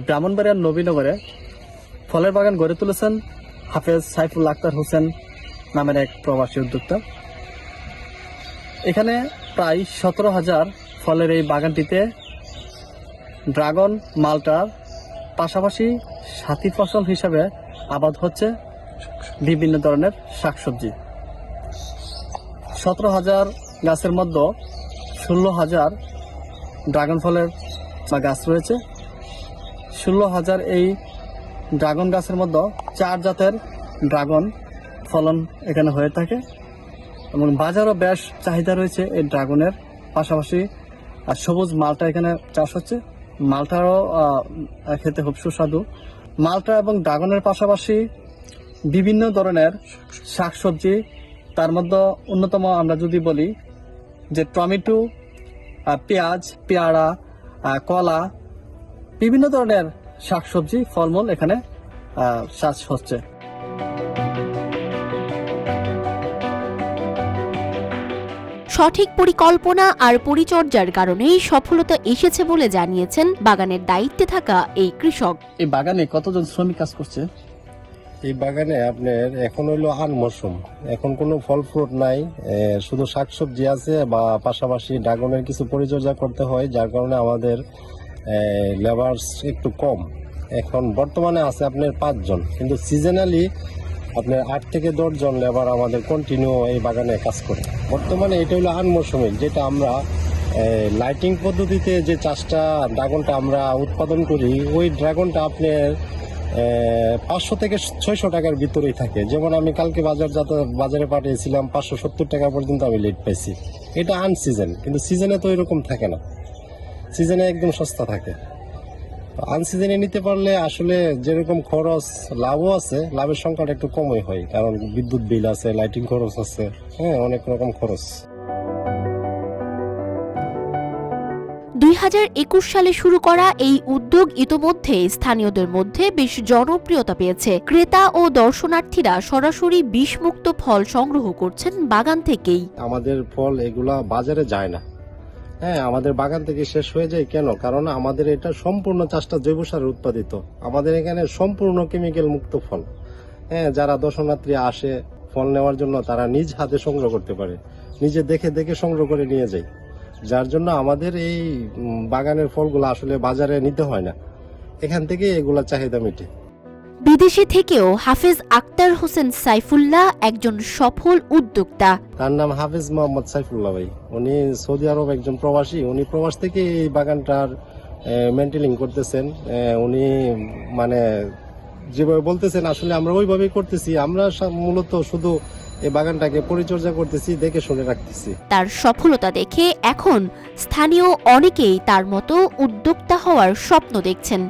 ব্রাহ্মণবাড়িয়ার নবীনগরে ফলের বাগান গড়ে তুলেছেন হাফেজ সাইফুল আক্তার হোসেন নামের এক প্রবাসী উদ্যোক্তা। এখানে প্রায় 17,000 ফলের এই বাগানটিতে ড্রাগন, মালটার পাশাপাশি সাথী ফসল হিসাবে আবাদ হচ্ছে বিভিন্ন ধরনের শাকসবজি। 17,000 গাছের মধ্যে 16,000 ড্রাগন ফলের গাছ রয়েছে। 16,000 এই ড্রাগন গাছের মধ্যে 4 জাতের ড্রাগন ফলন এখানে হয়ে থাকে এবং বাজারও বেশ চাহিদা রয়েছে এই ড্রাগনের। পাশাপাশি সবুজ মালটা এখানে চাষ হচ্ছে। মালটারও খেতে খুব সুস্বাদু। মালটা এবং ড্রাগনের পাশাপাশি বিভিন্ন ধরনের শাকসবজি, তার মধ্যে অন্যতম আমরা যদি বলি যে টমেটো, পেঁয়াজ, পেয়ারা, কলা, বিভিন্ন ধরনের শাকসবজি, ফলমূল এখানে চাষ হচ্ছে। সঠিক পরিকল্পনা আর পরিচর্যার কারণেই সফলতা এসেছে বলে জানিয়েছেন বাগানের দায়িত্বে থাকা এই কৃষক। এই বাগানে কতজন শ্রমিক কাজ করছে? এই বাগানে আপনার এখন হইলো আন মৌসুম, এখন কোনো ফল ফ্রুট নাই, শুধু শাকসবজি আছে বা পাশাপাশি ড্রাগনের কিছু পরিচর্যা করতে হয়, যার কারণে আমাদের লেবার একটু কম। এখন বর্তমানে আছে আপনার 5 জন, কিন্তু সিজনালি আপনার 8 থেকে 10 জন লেবার আমাদের কন্টিনিউ এই বাগানে কাজ করে। বর্তমানে এটা হলো আন মৌসুমে, যেটা আমরা লাইটিং পদ্ধতিতে যে চাষটা ড্রাগনটা আমরা উৎপাদন করি, ওই ড্রাগনটা আপনার 500 থেকে 600 টাকার ভিতরেই থাকে। যেমন আমি কালকে বাজারে পাঠিয়েছিলাম 570 টাকা পর্যন্ত আমি লেট পাইছি। এটা আনসিজন, কিন্তু সিজনে তো এরকম থাকে না, সিজনে একদম সস্তা থাকে। আনসিজনে নিতে পারলে আসলে যেরকম খরচ, লাভও আছে, লাভের সংখ্যাটা একটু কমই হয়, কারণ বিদ্যুৎ বিল আছে, লাইটিং খরচ আছে, অনেক রকম খরচ। 2021 সালে শুরু করা এই উদ্যোগ ইতোমধ্যে স্থানীয়দের মধ্যে বেশ জনপ্রিয়তা পেয়েছে। ক্রেতা ও দর্শনার্থীরা সরাসরি বিষমুক্ত ফল সংগ্রহ করছেন বাগান থেকেই। আমাদের ফল এগুলা বাজারে যায় না, আমাদের বাগান থেকে শেষ হয়ে যায়। কেন? কারণ আমাদের এটা সম্পূর্ণ চাষটা জৈব সারে উৎপাদিত। আমাদের এখানে সম্পূর্ণ কেমিক্যাল মুক্ত ফল। যারা দর্শনার্থী আসে ফল নেওয়ার জন্য, তারা নিজ হাতে সংগ্রহ করতে পারে, নিজে দেখে দেখে সংগ্রহ করে নিয়ে যায়। যার জন্য আমাদের এই বাগানের ফলগুলো আসলে বাজারে নিতে হয় না, এখান থেকে এগুলা চাহিদা মেটে। বিদেশে থেকেও হাফেজ আক্তার হোসেন সাইফুল্লাহ একজন সফল উদ্যোক্তা। তার নাম হাফেজ মোহাম্মদ সাইফুল্লাহ ভাই। উনি সৌদি আরব একজন প্রবাসী। উনি প্রবাস থেকে এই বাগানটার মেইনটেইন করতেছেন। উনি মানে যেভাবে বলতেছেন আসলে আমরা ওইভাবেই করতেছি। আমরা মূলত শুধু এই বাগানটাকে পরিচর্যা করতেছি, দেখে শুনে রাখতেছি। তার সফলতা দেখে এখন স্থানীয় অনেকেই তার মতো উদ্যোক্তা হওয়ার স্বপ্ন দেখছেন।